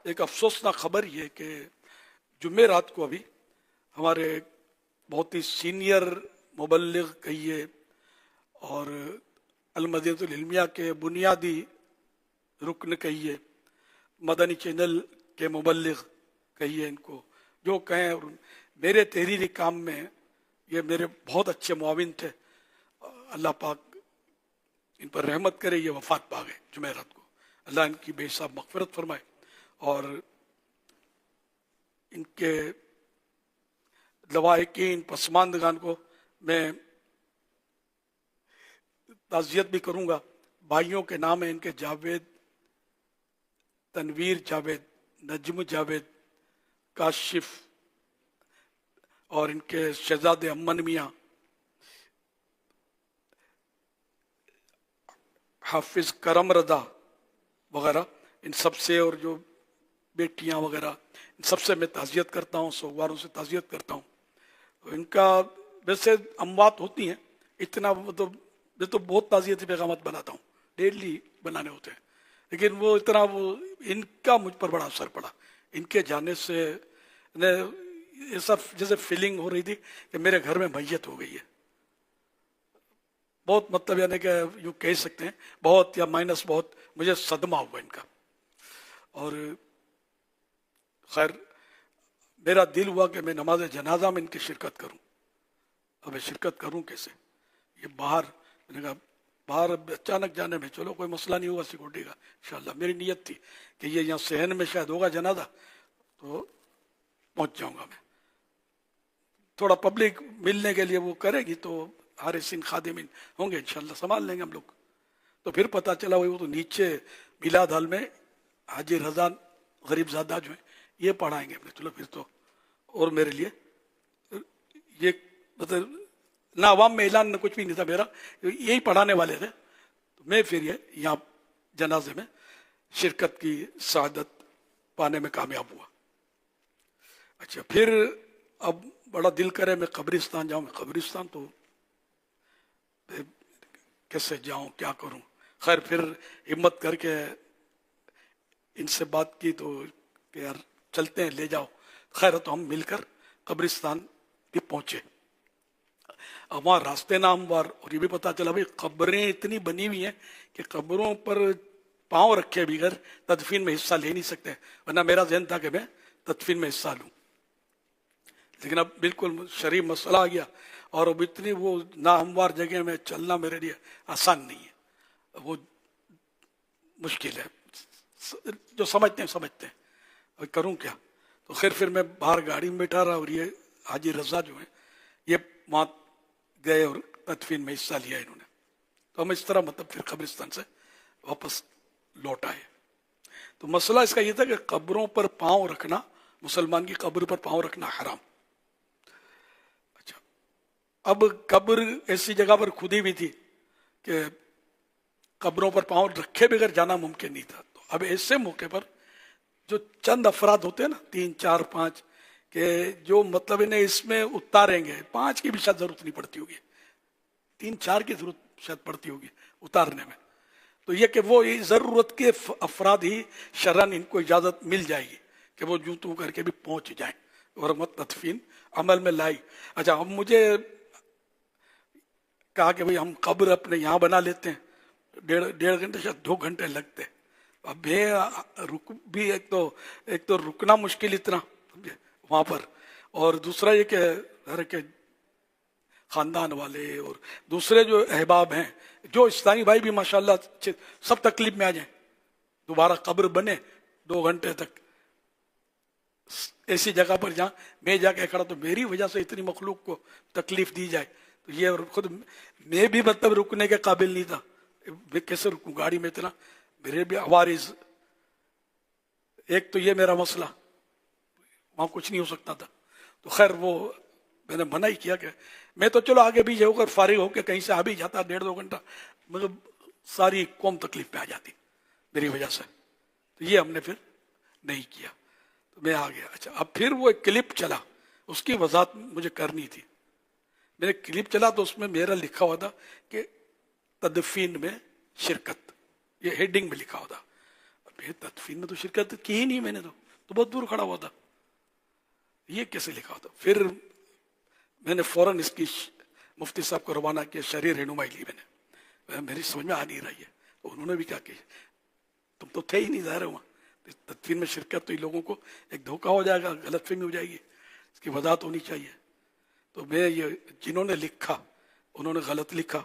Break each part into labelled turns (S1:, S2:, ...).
S1: ایک افسوسناک خبر یہ کہ جمعہ رات کو ابھی ہمارے بہت ہی سینئر مبلغ کہیے اور المدینہ العلمیہ کے بنیادی رکن کہیے، مدنی چینل کے مبلغ کہیے، ان کو جو کہیں، اور میرے تحریری کام میں یہ میرے بہت اچھے معاون تھے، اللہ پاک ان پر رحمت کرے، یہ وفات پا گئے جمعہ رات کو۔ اللہ ان کی بے حساب مغفرت فرمائے اور ان کے لواحقین پسماندگان کو میں تعزیت بھی کروں گا۔ بھائیوں کے نام ہیں ان کے: جاوید، تنویر جاوید، نجم جاوید، کاشف، اور ان کے شہزادے امن میاں، حافظ کرم رضا وغیرہ، ان سب سے، اور جو بیٹیاں وغیرہ، ان سب سے میں تعزیت کرتا ہوں، سوگواروں سے تعزیت کرتا ہوں۔ تو ان کا ویسے اموات ہوتی ہیں، اتنا مطلب میں تو بہت تعزیتی پیغامات بناتا ہوں، ڈیلی بنانے ہوتے ہیں، لیکن وہ اتنا ان کا مجھ پر بڑا اثر پڑا۔ ان کے جانے سے ایسا جیسے فیلنگ ہو رہی تھی کہ میرے گھر میں میت ہو گئی ہے، بہت مطلب یعنی کہ یوں کہہ سکتے ہیں بہت یا مائنس بہت مجھے صدمہ ہوا ان کا۔ اور خیر میرا دل ہوا کہ میں نماز جنازہ میں ان کی شرکت کروں۔ اب میں شرکت کروں کیسے؟ یہ باہر، میں نے کہا باہر اچانک جانے میں چلو کوئی مسئلہ نہیں ہوگا سیکورٹی کا، انشاءاللہ میری نیت تھی کہ یہ یہاں صحن میں شاید ہوگا جنازہ، تو پہنچ جاؤں گا میں، تھوڑا پبلک ملنے کے لیے وہ کرے گی تو حارسین خادمین ہوں گے، انشاءاللہ سنبھال لیں گے ہم لوگ۔ تو پھر پتہ چلا وہ تو نیچے میلاد ہال میں حاجی رضا غریب زادہ جو ہیں یہ پڑھائیں گے، چلو پھر تو، اور میرے لیے یہ مطلب نہ عوام میں اعلان نہ کچھ بھی نہیں تھا میرا، یہی پڑھانے والے تھے، تو میں پھر یہاں جنازے میں شرکت کی سعادت پانے میں کامیاب ہوا۔ اچھا پھر اب بڑا دل کرے میں قبرستان جاؤں، قبرستان تو کیسے جاؤں، کیا کروں؟ خیر پھر ہمت کر کے ان سے بات کی تو کہ یار چلتے ہیں، لے جاؤ۔ خیر تو ہم مل کر قبرستان بھی پہنچے۔ اب وہاں راستے ناموار، اور یہ بھی پتا چلا بھائی قبریں اتنی بنی ہوئی ہیں کہ قبروں پر پاؤں رکھے بغیر تدفین میں حصہ لے نہیں سکتے، ورنہ میرا ذہن تھا کہ میں تدفین میں حصہ لوں، لیکن اب بالکل شرعی مسئلہ آ گیا، اور اب اتنی وہ ناہموار جگہ میں چلنا میرے لیے آسان نہیں ہے، وہ مشکل ہے، جو سمجھتے ہیں سمجھتے ہیں، اور کروں کیا؟ تو خیر پھر میں باہر گاڑی میں بیٹھا رہا، اور یہ حاجی رضا جو ہیں یہ وہاں گئے اور تدفین میں حصہ لیا انہوں نے۔ تو ہم اس طرح مطلب پھر قبرستان سے واپس لوٹ آئے۔ تو مسئلہ اس کا یہ تھا کہ قبروں پر پاؤں رکھنا، مسلمان کی قبر پر پاؤں رکھنا حرام۔ اچھا اب قبر ایسی جگہ پر کھدی بھی تھی کہ قبروں پر پاؤں رکھے بغیر جانا ممکن نہیں تھا، تو اب ایسے موقع پر جو چند افراد ہوتے ہیں نا، 3 4 5 کہ جو مطلب انہیں اس میں اتاریں گے، 5 کی بھی شاید ضرورت نہیں پڑتی ہوگی، 3 4 کی ضرورت شاید پڑتی ہوگی اتارنے میں، تو یہ کہ وہ ضرورت کے افراد ہی شرعاً ان کو اجازت مل جائے گی کہ وہ یوں تو کر کے بھی پہنچ جائیں اور تدفین عمل میں لائی۔ اچھا اب مجھے کہا کہ بھئی ہم قبر اپنے یہاں بنا لیتے ہیں، 1.5 گھنٹے شاید 2 گھنٹے لگتے، اب رک بھی ایک تو رکنا مشکل اتنا وہاں پر، اور دوسرا یہ کہ خاندان والے اور دوسرے جو احباب ہیں، جو اسلامی بھائی بھی ماشاءاللہ سب تکلیف میں آ جائیں، دوبارہ قبر بنے 2 گھنٹے تک ایسی جگہ پر جہاں میں جا کے کھڑا، تو میری وجہ سے اتنی مخلوق کو تکلیف دی جائے، تو یہ خود میں بھی مطلب رکنے کے قابل نہیں تھا، میں کیسے رکوں گاڑی میں اتنا، میرے بھی عوارض، ایک تو یہ میرا مسئلہ، وہاں کچھ نہیں ہو سکتا تھا، تو خیر وہ میں نے منع ہی کیا کہ میں تو چلو آگے بھی ہو کر فارغ ہو کے کہیں سے آ بھی جاتا 1.5 2 گھنٹہ، مطلب ساری قوم تکلیف میں آ جاتی میری وجہ سے، تو یہ ہم نے پھر نہیں کیا، تو میں آ گیا۔ اچھا اب پھر وہ ایک کلپ چلا، اس کی وضاحت مجھے کرنی تھی، میں نے کلپ چلا تو اس میں میرا لکھا ہوا تھا کہ تدفین میں شرکت، یہ ہیڈنگ میں لکھا ہوا تھا، تدفین میں تو شرکت کی ہی نہیں میں نے، تو بہت دور کھڑا ہوا تھا، یہ کیسے لکھا ہوتا؟ پھر میں نے فوراً اس کی مفتی صاحب کو روانہ کیا، شرعی رہنمائی لی میں نے، میری سمجھ میں آ نہیں رہی ہے، تو انہوں نے بھی کہا کہ تم تو تھے ہی نہیں ظاہر وہاں، تدفین میں شرکت تو لوگوں کو ایک دھوکہ ہو جائے گا، غلط فہمی ہو جائے گی، اس کی وضاحت ہونی چاہیے۔ تو میں یہ جنہوں نے لکھا انہوں نے غلط لکھا،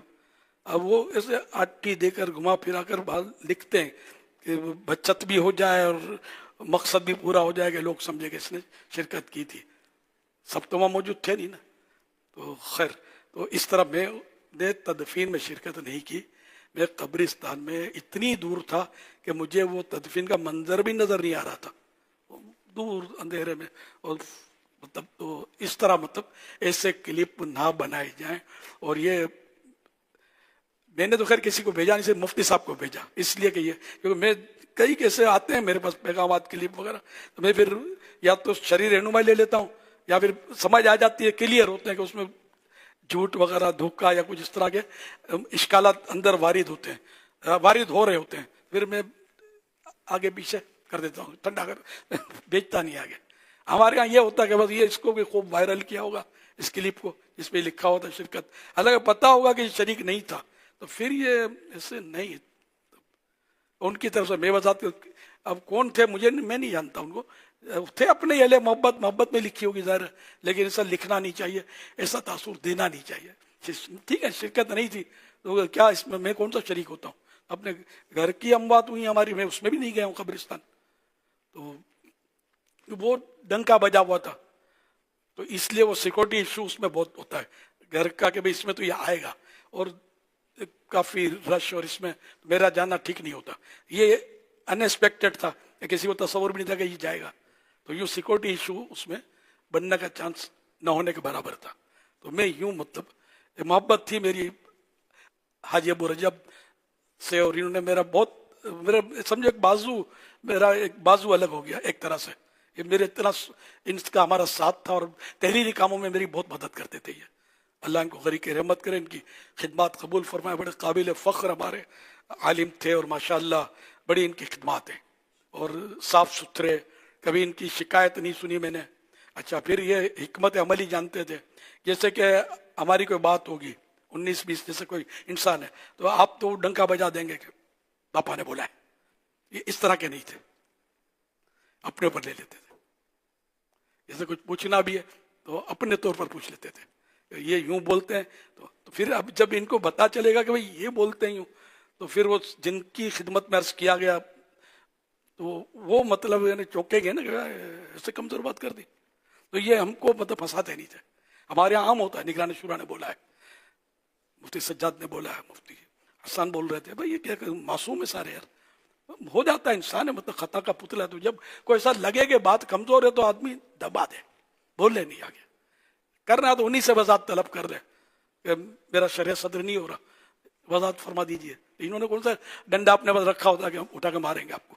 S1: اب وہ ایسے آٹی دے کر گھما پھرا کر لکھتے ہیں کہ بچت بھی ہو جائے اور مقصد بھی پورا ہو جائے کہ لوگ سمجھے کہ اس نے شرکت کی تھی، سب تو وہاں موجود تھے نہیں نا۔ تو خیر، تو اس طرح میں نے تدفین میں شرکت نہیں کی، میں قبرستان میں اتنی دور تھا کہ مجھے وہ تدفین کا منظر بھی نظر نہیں آ رہا تھا، دور اندھیرے میں، اور مطلب تو اس طرح مطلب ایسے کلپ نہ بنائے جائیں۔ اور یہ میں نے تو خیر کسی کو بھیجا نہیں، صرف مفتی صاحب کو بھیجا، اس لیے کہ یہ کیونکہ میں کئی کیسے آتے ہیں میرے پاس پیغامات کلپ وغیرہ، تو میں پھر یا تو شرعی رہنمائی لے لیتا ہوں یا پھر سمجھ آ جاتی ہے، کلیئر ہوتے ہیں کہ اس میں جھوٹ وغیرہ دھوکہ یا کچھ اس طرح کے اشکالات اندر وارد ہوتے ہیں، وارد ہو رہے ہوتے ہیں، پھر میں آگے پیچھے کر دیتا ہوں، ٹھنڈا کر بیچتا نہیں آگے۔ ہمارے یہاں یہ ہوتا ہے کہ بس یہ اس کو بھی خوب وائرل کیا ہوگا، اس کلپ کو جس پہ لکھا ہوتا ہے شرکت، حالانکہ پتہ ہوگا کہ یہ شریک نہیں تھا، تو پھر یہ ایسے نہیں، ان کی طرف سے میں وضاحت، اب کون تھے مجھے میں نہیں جانتا، ان کو تھے اپنے اہل محبت میں لکھی ہوگی ظاہر، لیکن ایسا لکھنا نہیں چاہیے، ایسا تاثر دینا نہیں چاہیے۔ ٹھیک ہے شرکت نہیں تھی تو کیا اس میں کون سا شریک ہوتا ہوں، اپنے گھر کی اموات ہوئی ہماری، میں اس میں بھی نہیں گیا ہوں قبرستان، تو وہ ڈنکا بجا ہوا تھا، تو اس لیے وہ سیکورٹی ایشو اس میں بہت ہوتا ہے گھر کا، کہ بھئی اس میں تو یہ آئے گا، اور کافی رش، اور اس میں میرا جانا ٹھیک نہیں ہوتا، یہ ان ایکسپیکٹڈ تھا کہ کسی کو تصور بھی نہیں تھا کہ یہ جائے گا، تو یوں سیکورٹی ایشو اس میں بننے کا چانس نہ ہونے کے برابر تھا۔ تو میں یوں مطلب محبت تھی میری حاجی ابو رجب سے، اور انہوں نے میرا سمجھو میرا ایک بازو الگ ہو گیا ایک طرح سے، یہ میرے اتنا ان کا ہمارا ساتھ تھا، اور تحریری کاموں میں میری بہت مدد کرتے تھے، یہ اللہ ان کو غریق رحمت کرے، ان کی خدمات قبول فرمائے، بڑے قابل فخر ہمارے عالم تھے، اور ماشاءاللہ بڑی ان کی خدمات ہیں، اور صاف ستھرے، کبھی ان کی شکایت نہیں سنی میں نے۔ اچھا، پھر یہ حکمت عملی جانتے تھے، جیسے کہ ہماری کوئی بات ہوگی 19-20 جیسے کوئی انسان ہے تو آپ تو ڈنکا بجا دیں گے کہ پاپا نے بولا ہے، یہ اس طرح کے نہیں تھے، اپنے اوپر لے لیتے تھے، جیسے کچھ پوچھنا بھی ہے تو اپنے طور پر پوچھ لیتے تھے، یہ یوں بولتے ہیں، تو پھر اب جب ان کو پتا چلے گا کہ بھئی یہ بولتے ہیں یوں، تو پھر وہ جن کی خدمت میں عرض کیا گیا تو وہ مطلب یعنی چونکے گئے نا کہ ایسے کمزور بات کر دی، تو یہ ہم کو مطلب پھنساتے نہیں تھے۔ ہمارے یہاں عام ہوتا ہے، نگران شورا نے بولا ہے، مفتی سجاد نے بولا ہے، مفتی حسان بول رہے تھے، بھائی یہ کیا معصوم ہے سارے، یار ہو جاتا ہے، انسان ہے، مطلب خطا کا پتلا ہے، تو جب کوئی ایسا لگے کہ بات کمزور ہے تو آدمی دبا دے، بولنے نہیں آگے، کرنا تو انہی سے وضاحت طلب کر دے کہ میرا شرح صدر نہیں ہو رہا، وضاحت فرما دیجئے۔ انہوں نے کون سا ڈنڈا اپنے پاس رکھا ہوتا ہے کہ ہم اٹھا کے ماریں گے آپ کو؟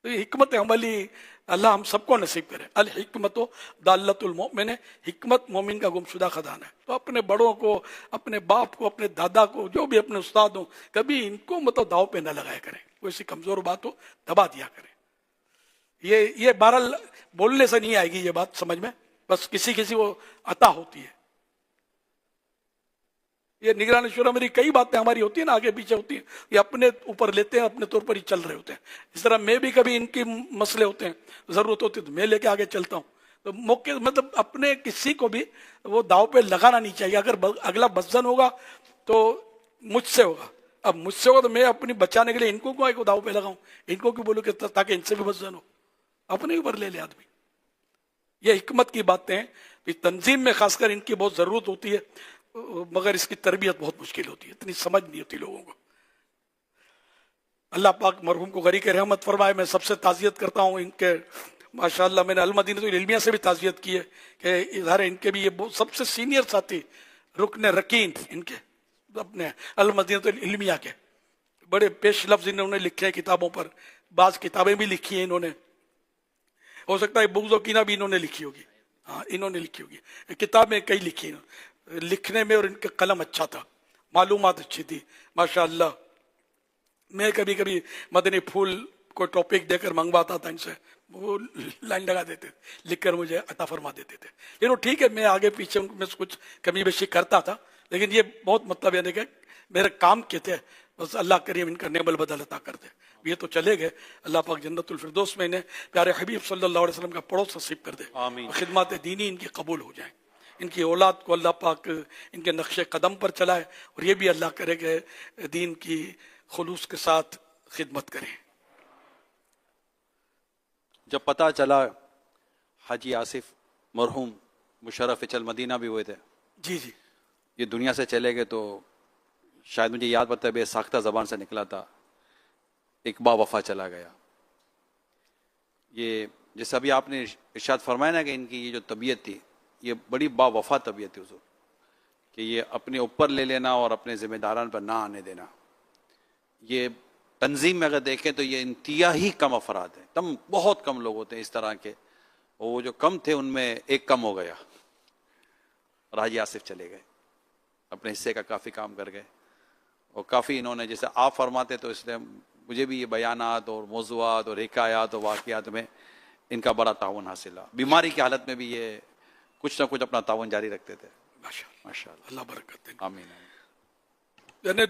S1: تو یہ حکمت عملی اللہ ہم سب کو نصیب کرے۔ الحکمت دالت المؤمن، حکمت مومن کا گمشدہ خزانہ ہے۔ تو اپنے بڑوں کو، اپنے باپ کو، اپنے دادا کو، جو بھی اپنے استاد ہوں، کبھی ان کو مطلب داؤ پہ نہ لگایا کریں، کوئی سی کمزور بات ہو دبا دیا کریں۔ یہ بہرحال بولنے سے نہیں آئے گی یہ بات سمجھ میں، بس کسی وہ عطا ہوتی ہے۔ یہ نگران شورا میری کئی باتیں ہماری ہوتی ہیں نا، آگے پیچھے ہوتی ہیں، یہ اپنے اوپر لیتے ہیں، اپنے طور پر ہی چل رہے ہوتے ہیں۔ اس طرح میں بھی کبھی ان کی مسئلے ہوتے ہیں، ضرورت ہوتی ہے تو میں لے کے آگے چلتا ہوں۔ تو موقع مطلب اپنے کسی کو بھی وہ داؤ پہ لگانا نہیں چاہیے، اگر اگلا بدزن ہوگا تو مجھ سے ہوگا، اب مجھ سے ہوگا تو میں اپنی بچانے کے لیے ان کو داؤ پہ لگاؤں، ان کو کیوں بولوں کہ تاکہ ان سے بھی بدزن ہو، اپنے اوپر لے لے آدمی۔ یہ حکمت کی باتیں ہیں، تنظیم میں خاص کر ان کی بہت ضرورت ہوتی ہے، مگر اس کی تربیت بہت مشکل ہوتی ہے، اتنی سمجھ نہیں ہوتی لوگوں کو۔ اللہ پاک مرحوم کو غریق رحمت فرمائے۔ میں سب سے تعزیت کرتا ہوں ان کے، ماشاءاللہ میں نے المدینہ العلمیہ سے بھی تعزیت کی ہے کہ اظہار ان کے بھی یہ سب سے سینئر ساتھی، رکن رکین ان کے اپنے المدینہ العلمیہ کے، بڑے پیش لفظ انہوں نے لکھے ہیں کتابوں پر، بعض کتابیں بھی لکھی ہیں انہوں نے، ہو سکتا ہے بغض و کینہ بھی انہوں نے لکھی ہوگی، ہاں انہوں نے لکھی ہوگی، کتابیں کئی لکھی ہیں لکھنے میں، اور ان کا قلم اچھا تھا، معلومات اچھی تھی ماشاءاللہ۔ میں کبھی کبھی مدنی پھول کوئی ٹاپک دے کر منگواتا تھا ان سے, وہ لائن لگا دیتے تھے, لکھ کر مجھے عطا فرما دیتے تھے. لیکن وہ ٹھیک ہے, میں آگے پیچھے میں کچھ کمی بیشی کرتا تھا, لیکن یہ بہت مطلب یعنی کہ میرے کام کے تھے, بس اللہ کریم ان کا نعم البدل عطا کر دے. یہ تو چلے گئے, اللہ پاک جنت الفردوس میں انہیں پیارے حبیب صلی اللہ علیہ وسلم کا پڑوس نصیب کر دے,
S2: آمین.
S1: خدمات دینی ان کی قبول ہو جائیں, ان کی اولاد کو اللہ پاک ان کے نقش قدم پر چلائے, اور یہ بھی اللہ کرے کہ دین کی خلوص کے ساتھ خدمت کریں.
S2: جب پتہ چلا حاجی آصف مرحوم مشرف چل مدینہ بھی ہوئے تھے,
S1: جی جی,
S2: یہ دنیا سے چلے گئے, تو شاید مجھے یاد پڑتا ہے بے ساختہ زبان سے نکلا تھا, ایک با وفا چلا گیا. یہ جیسے ابھی آپ نے ارشاد فرمایا نا کہ ان کی یہ جو طبیعت تھی, یہ بڑی با وفا طبیعت تھی حضور, کہ یہ اپنے اوپر لے لینا اور اپنے ذمہ داران پر نہ آنے دینا. یہ تنظیم میں اگر دیکھیں تو یہ انتہائی کم افراد ہیں, بہت کم لوگ ہوتے ہیں اس طرح کے, اور وہ جو کم تھے ان میں ایک کم ہو گیا, اور حاجی آصف چلے گئے, اپنے حصے کا کافی کام کر گئے. اور کافی انہوں نے, جیسے آپ فرماتے تو اس لیے مجھے بھی یہ بیانات اور موضوعات اور حکایات اور واقعات میں ان کا بڑا تعاون حاصل ہے. بیماری کی حالت میں بھی یہ کچھ نہ کچھ اپنا تعاون جاری رکھتے تھے.
S1: ماشاء اللہ, اللہ برکت دے.
S2: آمین.
S1: یعنی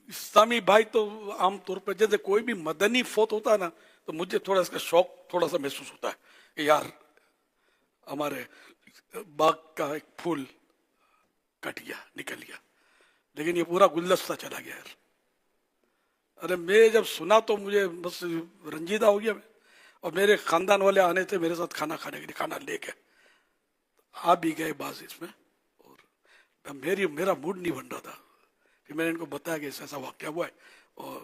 S1: اسلامی بھائی تو عام طور پر جیسے کوئی بھی مدنی فوت ہوتا ہے نا, تو مجھے تھوڑا اس کا شوق تھوڑا سا محسوس ہوتا ہے کہ یار ہمارے باغ کا ایک پھول کٹ گیا, نکل گیا, لیکن یہ پورا گلدستہ چلا گیا یار. ارے میں جب سنا تو مجھے بس رنجیدہ ہو گیا میں, اور میرے خاندان والے آنے تھے میرے ساتھ کھانا کھانے کے لیے, کھانا لے کے آ بھی گئے بعض اس میں, اور میرا موڈ نہیں بن رہا تھا. پھر میں نے ان کو بتایا کہ ایسا واقعہ ہوا ہے, اور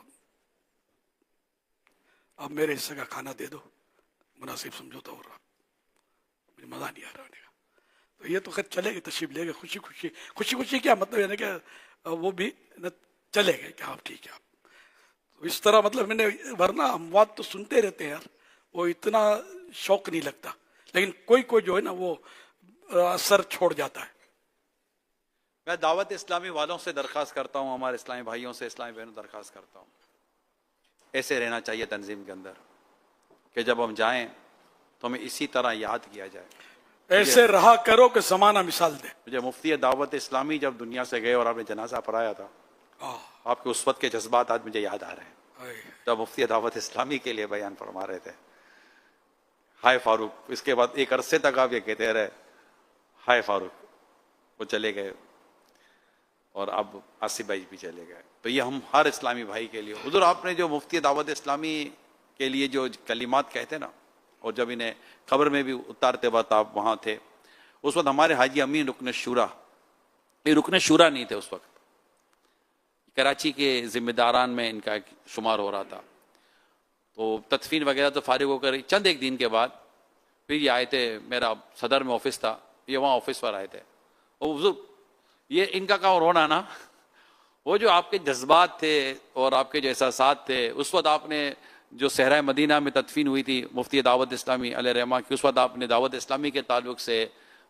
S1: اب میرے حصے کا کھانا دے دو, مناسب سمجھوتا ہو رہا, مجھے مزہ نہیں آ رہا ہونے کا. تو یہ تو خیر چلے گئے, تشریف لے گئے, خوشی خوشی کیا مطلب یعنی کہ وہ بھی چلے گئے کہ آپ ٹھیک ہے. آپ اس طرح مطلب میں نے, ورنہ اموات تو سنتے رہتے ہیں یار, وہ اتنا شوق نہیں لگتا, لیکن کوئی کوئی جو ہے نا وہ اثر چھوڑ جاتا ہے.
S2: میں دعوت اسلامی والوں سے درخواست کرتا ہوں, ہمارے اسلامی بھائیوں سے, اسلامی بہنوں درخواست کرتا ہوں, ایسے رہنا چاہیے تنظیم کے اندر کہ جب ہم جائیں تو ہمیں اسی طرح یاد کیا جائے.
S1: ایسے رہا کرو کہ زمانہ مثال دے.
S2: مجھے مفتی دعوت اسلامی جب دنیا سے گئے اور آپ نے جنازہ پڑھایا تھا, آپ کے اس وقت کے جذبات آج مجھے یاد آ رہے ہیں, جب مفتی دعوت اسلامی کے لیے بیان فرما رہے تھے, ہائے فاروق. اس کے بعد ایک عرصے تک آپ یہ کہتے رہے ہائے فاروق, وہ چلے گئے, اور اب آصف بھائی بھی چلے گئے. تو یہ ہم ہر اسلامی بھائی کے لیے, حضور آپ نے جو مفتی دعوت اسلامی کے لیے جو کلمات کہتے نا, اور جب انہیں قبر میں بھی اتارتے وقت آپ وہاں تھے, اس وقت ہمارے حاجی امین رکن شورا, یہ رکن شورا نہیں تھے اس وقت, کراچی کے ذمہ داران میں ان کا شمار ہو رہا تھا. تو تدفین وغیرہ تو فارغ ہو کر چند ایک دن کے بعد پھر یہ آئے تھے, میرا صدر میں آفس تھا, یہ وہاں آفس پر آئے تھے. اور حضور یہ ان کا کام رونا نا, وہ جو آپ کے جذبات تھے اور آپ کے جو احساسات تھے, اس وقت آپ نے جو صحرائے مدینہ میں تدفین ہوئی تھی مفتی دعوت اسلامی علیہ رحمہ کی, اس وقت آپ نے دعوت اسلامی کے تعلق سے,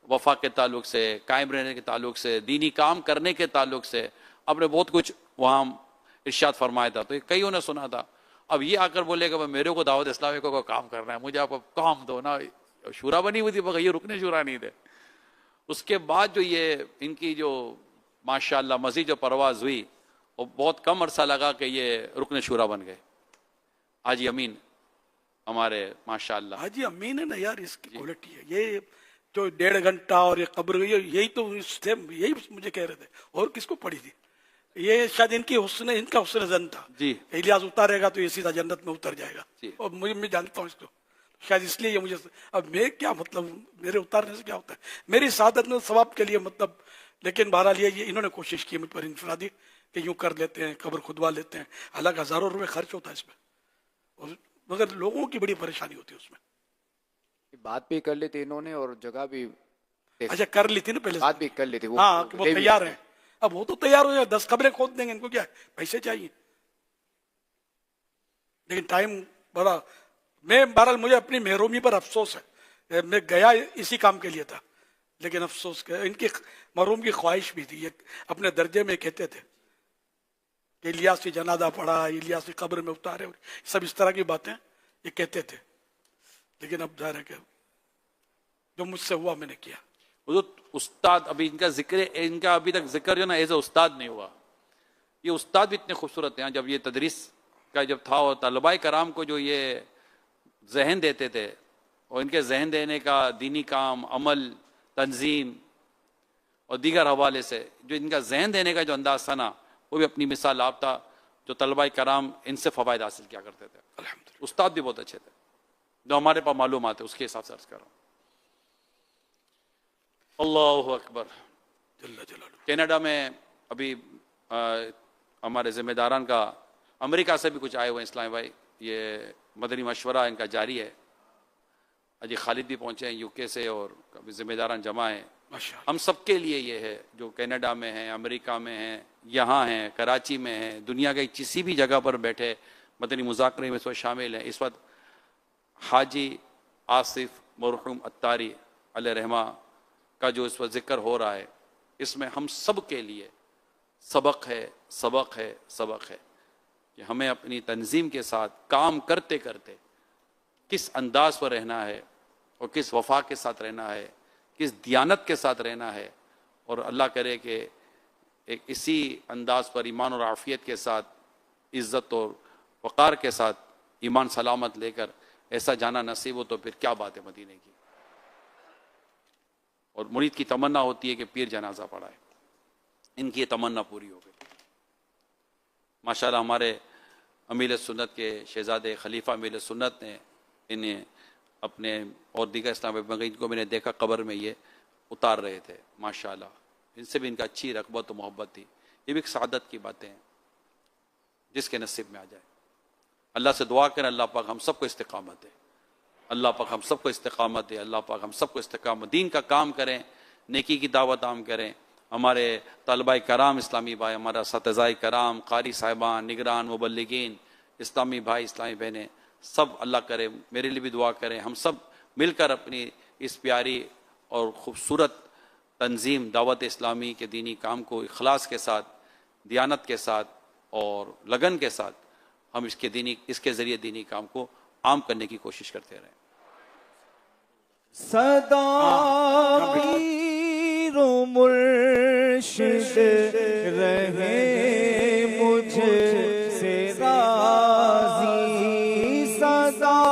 S2: وفا کے تعلق سے, قائم رہنے کے تعلق سے, دینی کام کرنے کے تعلق سے آپ نے بہت کچھ وہاں ارشاد فرمایا تھا. تو کئیوں نے سنا تھا. اب یہ آ کر بولے کہ میرے کو دعوت اسلامی کو کام کرنا ہے, مجھے آپ کو کام دو نا. شورا بنی ہوئی تھی مگر یہ رکنے شورا نہیں تھے. اس کے بعد جو یہ ان کی جو ماشاءاللہ مزید جو پرواز ہوئی, وہ بہت کم عرصہ لگا کہ یہ رکن شورا بن گئے. حاجی امین ہمارے ماشاءاللہ,
S1: حاجی امین ہے نا یار, اس کی کوالٹی ہے. یہ جو 1.5 گھنٹہ اور یہ قبر, یہی تو یہی مجھے کہہ رہے تھے, اور کس کو پڑھی تھی. یہ شاید ان کا حسن زن تھا.
S2: جی
S1: الیاس اتارے گا تو یہ سیدھا جنت میں اتر جائے گا.
S2: جی.
S1: اور میں جانتا ہوں اس کو, شاید اس لیے یہ مجھے, اب میں کیا مطلب میرے اتارنے سے کیا ہوتا ہے, میری سعادت میں ثواب کے لیے مطلب. لیکن بہرحال یہ انہوں نے کوشش کی مجھ پر انفرادی کہ یوں کر لیتے ہیں, قبر کھدوا لیتے ہیں, حالانکہ ہزاروں روپے خرچ ہوتا ہے اس میں, اور مگر لوگوں کی بڑی پریشانی ہوتی ہے اس میں.
S3: بات بھی کر لی تھی انہوں نے, اور جگہ بھی
S1: اچھا کر لی تھی نا پہلے,
S3: بات بھی کر لی تھی.
S1: ہاں وہ تیار ہیں. اب وہ تو تیار ہو جائے, 10 قبریں کھود دیں گے, ان کو کیا پیسے چاہیے. لیکن ٹائم بڑا, میں بہرحال مجھے اپنی محرومی پر افسوس ہے. میں گیا اسی کام کے لیے تھا, لیکن افسوس کہ ان کی محروم کی خواہش بھی تھی. اپنے درجے میں کہتے تھے کہ الیاسی جنازہ پڑھا, الیاسی قبر میں اتارے, سب اس طرح کی باتیں یہ کہتے تھے. لیکن اب ظاہر ہے کہ جو مجھ سے ہوا میں نے کیا.
S2: حضور استاد, ابھی ان کا ابھی تک ذکر جو نا ایز اے استاد نہیں ہوا. یہ استاد بھی اتنے خوبصورت ہیں. جب یہ تدریس کا جب تھا اور طلباء کرام کو جو یہ ذہن دیتے تھے, اور ان کے ذہن دینے کا دینی کام, عمل, تنظیم اور دیگر حوالے سے جو ان کا ذہن دینے کا جو انداز تھا نا, وہ بھی اپنی مثال آپ تھا. جو طلباء کرام ان سے فوائد حاصل کیا کرتے تھے. الحمدللہ استاد بھی بہت اچھے تھے, جو ہمارے پاس معلومات ہے اس کے حساب سے عرض کر رہا ہوں. اللہ اکبر.
S1: جل جلالہ.
S2: کینیڈا میں ابھی ہمارے ذمہ داران کا امریکہ سے بھی کچھ آئے ہوئے ہیں اسلامی بھائی. یہ مدنی مشورہ ان کا جاری ہے. اجی خالد بھی پہنچے ہیں یو کے سے, اور ذمہ داران جمع ہیں. ہم سب کے لیے یہ ہے جو کینیڈا میں ہیں, امریکہ میں ہیں, یہاں ہیں, کراچی میں ہیں, دنیا کے کسی بھی جگہ پر بیٹھے مدنی مذاکرے میں اس وقت شامل ہیں. اس وقت حاجی آصف مرحوم اتاری علیہ رحمہ کا جو اس وقت ذکر ہو رہا ہے, اس میں ہم سب کے لیے سبق ہے, سبق ہے, سبق ہے کہ ہمیں اپنی تنظیم کے ساتھ کام کرتے کرتے کس انداز پر رہنا ہے, اور کس وفا کے ساتھ رہنا ہے, کس دیانت کے ساتھ رہنا ہے. اور اللہ کرے کہ ایک اسی انداز پر ایمان اور عافیت کے ساتھ, عزت اور وقار کے ساتھ ایمان سلامت لے کر ایسا جانا نصیب ہو, تو پھر کیا بات ہے مدینے کی. اور مرید کی تمنا ہوتی ہے کہ پیر جنازہ پڑھائے. ان کی یہ تمنا پوری ہو گئی. ماشاءاللہ ہمارے امیر سنت کے شہزادے خلیفہ امیر سنت نے انہیں اپنے اور دیگر اسلام ان کو میں نے دیکھا قبر میں یہ اتار رہے تھے. ماشاءاللہ ان سے بھی ان کا اچھی رغبت و محبت تھی. یہ بھی ایک سعادت کی باتیں ہیں جس کے نصیب میں آ جائے. اللہ سے دعا کریں اللہ پاک ہم سب کو استقامت دے. اللہ پاک ہم سب کو استقامت دے. اللہ پاک ہم سب کو استقامت, دین کا کام کریں, نیکی کی دعوت عام کریں. ہمارے طلباء کرام اسلامی بھائی, ہمارا اساتذہ کرام, قاری صاحبان, نگران, مبلغین, اسلامی بھائی, اسلامی بہنیں, سب اللہ کرے میرے لیے بھی دعا کریں. ہم سب مل کر اپنی اس پیاری اور خوبصورت تنظیم دعوت اسلامی کے دینی کام کو اخلاص کے ساتھ, دیانت کے ساتھ اور لگن کے ساتھ ہم اس کے ذریعے دینی کام کو عام کرنے کی کوشش کرتے رہیں.
S4: صدا پیر و مرشد رہے مجھ سے راضی, صدا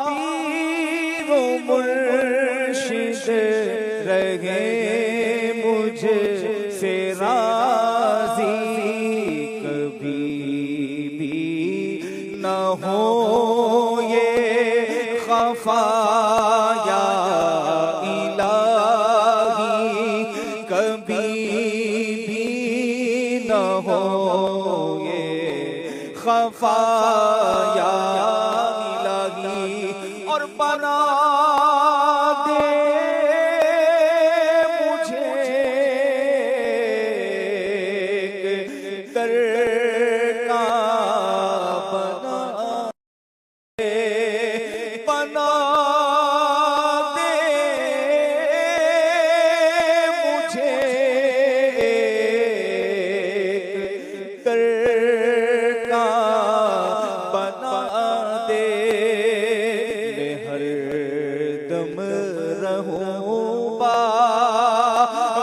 S4: پیر و مرشد رہے مجھ سے راضی, کبھی بھی نہ ہو یہ خفا یا الہی, اور بنا دے مجھے در کا, بنا دے مجھے در کا بنا دے. میں ہر دم رہوں با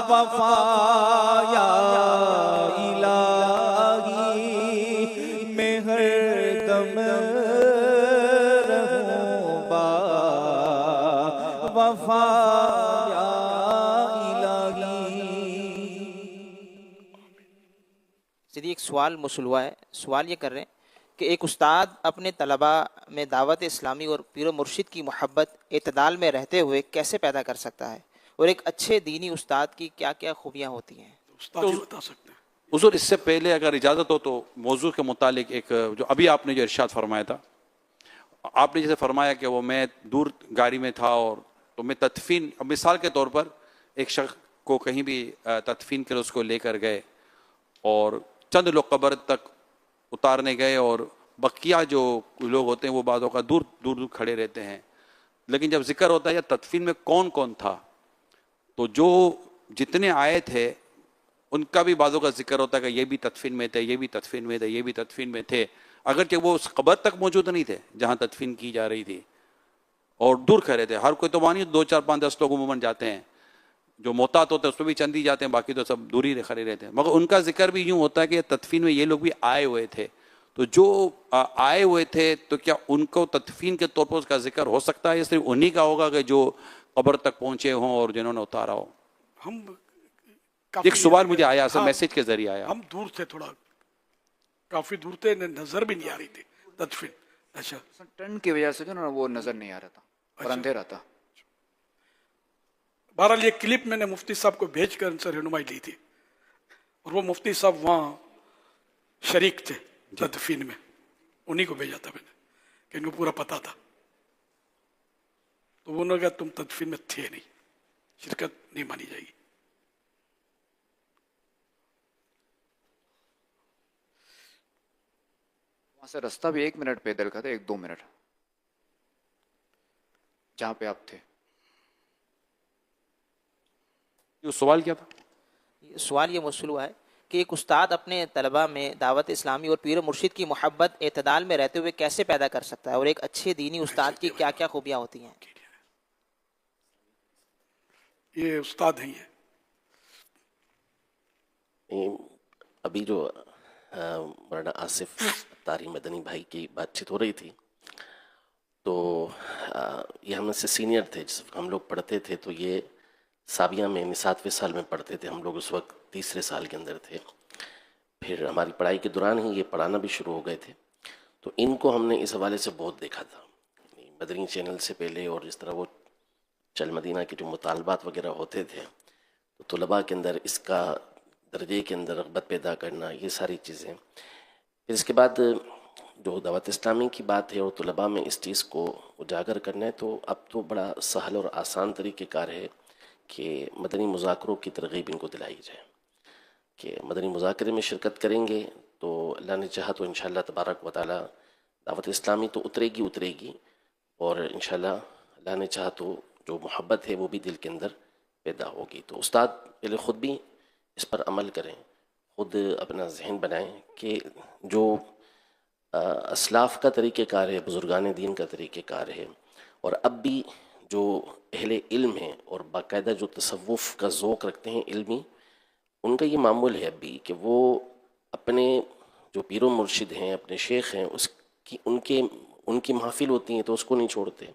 S4: وفا یا الہی, میں ہر دم رہوں با وفا یا الہی.
S5: سیدھی ایک سوال موصول ہوا ہے. سوال یہ کر رہے ہیں کہ ایک استاد اپنے طلباء میں دعوت اسلامی اور پیر و مرشد کی محبت اعتدال میں رہتے ہوئے کیسے پیدا کر سکتا ہے, اور ایک اچھے دینی استاد کی کیا کیا خوبیاں ہوتی ہیں؟
S1: استاد ہی بتا سکتے ہیں.
S2: حضور اس سے پہلے اگر اجازت ہو تو موضوع کے متعلق ایک جو ابھی آپ نے جو ارشاد فرمایا تھا, آپ نے جیسے فرمایا کہ وہ میں دور گاڑی میں تھا, اور تو میں تدفین, مثال کے طور پر ایک شخص کو کہیں بھی تدفین کے لیے اس کو لے کر گئے, اور چند لوگ قبر تک اتارنے گئے, اور بقیہ جو لوگ ہوتے ہیں وہ بعض اوقات دور دور کھڑے رہتے ہیں. لیکن جب ذکر ہوتا ہے یا تدفین میں کون کون تھا, تو جو جتنے آئے تھے ان کا بھی بعضوں کا ذکر ہوتا ہے کہ یہ بھی تدفین میں تھے، یہ بھی تدفین میں تھے، یہ بھی تدفین میں تھے، اگرچہ وہ اس قبر تک موجود نہیں تھے جہاں تدفین کی جا رہی تھی، اور دور کھڑے تھے. ہر کوئی تو وہاں نہیں، 2 4 5 10 لوگ عموماً جاتے ہیں، جو محتاط ہوتے ہیں اس میں بھی چند ہی جاتے ہیں، باقی تو سب دوری کھڑے رہتے ہیں. مگر ان کا ذکر بھی یوں ہوتا ہے کہ تدفین میں یہ لوگ بھی آئے ہوئے تھے. تو جو آئے ہوئے تھے تو کیا ان کو تدفین کے طور پر اس کا ذکر ہو سکتا ہے، یا صرف انہی کا ہوگا کہ جو قبر تک پہنچے ہوں اور جنہوں نے اتارا ہو؟
S1: ہم
S2: ایک سوال مجھے آیا ایسا میسج کے ذریعے آیا.
S1: ہم دور تھے، تھوڑا کافی دور تھے، نظر بھی نہیں آ رہی تھی تدفین. اچھا،
S3: ٹرن کی وجہ سے جو نا وہ نظر نہیں آ رہا تھا اور اندھیرا تھا.
S1: بہرحال یہ کلپ میں نے مفتی صاحب کو بھیج کر ان سے رہنمائی لی تھی، اور وہ مفتی صاحب وہاں شریک تھے تدفین میں، انہی کو بھیجا تھا میں نے کہ ان کو پورا پتا تھا. تو انہوں نے کہا تم تدفین میں تھے نہیں، شرکت نہیں مانی جائے گی.
S3: وہاں سے رستہ بھی 1 منٹ پیدل کا تھا، 1 2 منٹ جہاں پہ آپ تھے.
S2: یہ سوال کیا تھا؟
S5: سوال یہ موصول ہوا ہے کہ ایک استاد اپنے طلباء میں دعوت اسلامی اور پیر و مرشد کی محبت اعتدال میں رہتے ہوئے کیسے پیدا کر سکتا ہے، اور ایک اچھے دینی استاد کی کیا کیا خوبیاں ہوتی ہیں؟
S1: یہ استاد ہیں.
S6: یہ ابھی جو مولانا آصف طاری مدنی بھائی کی بات چیت ہو رہی تھی، تو یہ ہم سے سینئر تھے، جس وقت ہم لوگ پڑھتے تھے تو یہ سابیہ میں 7ویں سال میں پڑھتے تھے، ہم لوگ اس وقت 3رے سال کے اندر تھے. پھر ہماری پڑھائی کے دوران ہی یہ پڑھانا بھی شروع ہو گئے تھے. تو ان کو ہم نے اس حوالے سے بہت دیکھا تھا، مدنی چینل سے پہلے، اور جس طرح وہ چل مدینہ کے جو مطالبات وغیرہ ہوتے تھے تو طلباء کے اندر اس کا درجے کے اندر رغبت پیدا کرنا، یہ ساری چیزیں. پھر اس کے بعد جو دعوت اسلامی کی بات ہے اور طلباء میں اس چیز کو اجاگر کرنا ہے، تو اب تو بڑا سہل اور آسان طریقہ کار ہے کہ مدنی مذاکروں کی ترغیب ان کو دلائی جائے، کہ مدنی مذاکرے میں شرکت کریں گے تو اللہ نے چاہا تو انشاءاللہ تبارک و تعالی دعوت اسلامی تو اترے گی، اور انشاءاللہ اللہ نے چاہا تو جو محبت ہے وہ بھی دل کے اندر پیدا ہوگی. تو استاد پہلے خود بھی اس پر عمل کریں، خود اپنا ذہن بنائیں کہ جو اسلاف کا طریقہ کار ہے، بزرگان دین کا طریقہ کار ہے، اور اب بھی جو اہل علم ہیں اور باقاعدہ جو تصوف کا ذوق رکھتے ہیں علمی، ان کا یہ معمول ہے اب بھی کہ وہ اپنے جو پیر و مرشد ہیں، اپنے شیخ ہیں، ان کی محافل ہوتی ہیں تو اس کو نہیں چھوڑتے.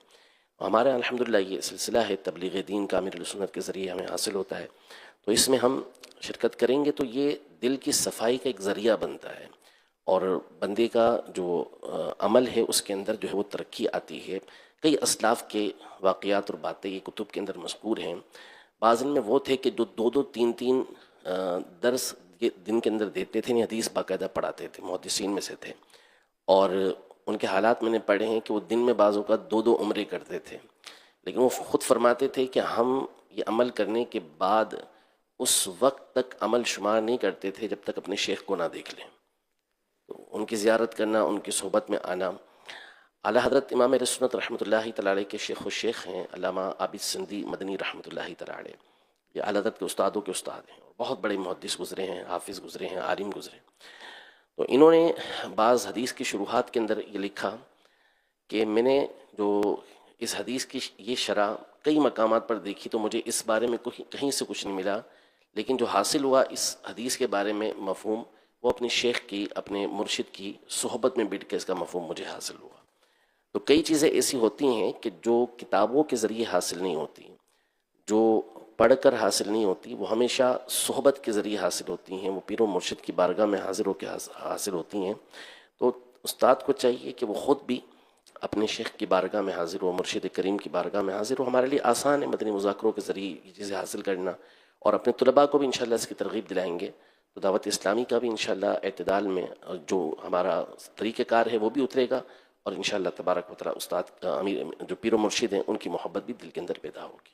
S6: ہمارا الحمدللہ یہ سلسلہ ہے تبلیغ دین کامل سنت کے ذریعے ہمیں حاصل ہوتا ہے، تو اس میں ہم شرکت کریں گے تو یہ دل کی صفائی کا ایک ذریعہ بنتا ہے، اور بندے کا جو عمل ہے اس کے اندر جو ہے وہ ترقی آتی ہے. کئی اسلاف کے واقعات اور باتیں یہ کتب کے اندر مذکور ہیں. بعض ان میں وہ تھے کہ جو 2 2 3 3 درس دن کے اندر دیتے تھے، حدیث باقاعدہ پڑھاتے تھے، محدثین میں سے تھے، اور ان کے حالات میں نے پڑھے ہیں کہ وہ دن میں بعض اوقات 2 2 عمرے کرتے تھے. لیکن وہ خود فرماتے تھے کہ ہم یہ عمل کرنے کے بعد اس وقت تک عمل شمار نہیں کرتے تھے جب تک اپنے شیخ کو نہ دیکھ لیں. تو ان کی زیارت کرنا، ان کی صحبت میں آنا. اعلیٰ حضرت امام اہل سنت رحمۃ اللہ تعالیٰ علیہ کے شیخ و شیخ ہیں علامہ عابد سندھی مدنی رحمۃ اللہ تعالیٰ علیہ. یہ اعلیٰ حضرت کے استادوں کے استاد ہیں، بہت بڑے محدث گزرے ہیں، حافظ گزرے ہیں، عالم گزرے. تو انہوں نے بعض حدیث کی شروحات کے اندر یہ لکھا کہ میں نے جو اس حدیث کی یہ شرح کئی مقامات پر دیکھی تو مجھے اس بارے میں کہیں سے کچھ نہیں ملا، لیکن جو حاصل ہوا اس حدیث کے بارے میں مفہوم، وہ اپنے شیخ کی، اپنے مرشد کی صحبت میں بیٹھ کے اس کا مفہوم مجھے حاصل ہوا. تو کئی چیزیں ایسی ہوتی ہیں کہ جو کتابوں کے ذریعے حاصل نہیں ہوتی، جو پڑھ کر حاصل نہیں ہوتی، وہ ہمیشہ صحبت کے ذریعے حاصل ہوتی ہیں، وہ پیر و مرشد کی بارگاہ میں حاضر ہو کے حاصل ہوتی ہیں. تو استاد کو چاہیے کہ وہ خود بھی اپنے شیخ کی بارگاہ میں حاضر ہو، مرشد کریم کی بارگاہ میں حاضر ہو. ہمارے لیے آسان ہے مدنی مذاکروں کے ذریعے یہ چیزیں حاصل کرنا، اور اپنے طلباء کو بھی انشاءاللہ اس کی ترغیب دلائیں گے تو دعوت اسلامی کا بھی انشاءاللہ اعتدال میں جو ہمارا طریقہ کار ہے وہ بھی اترے گا، اور انشاءاللہ تبارک و تعالی استاد امیر جو پیر و مرشد ہیں ان کی محبت بھی دل کے اندر پیدا ہوگی.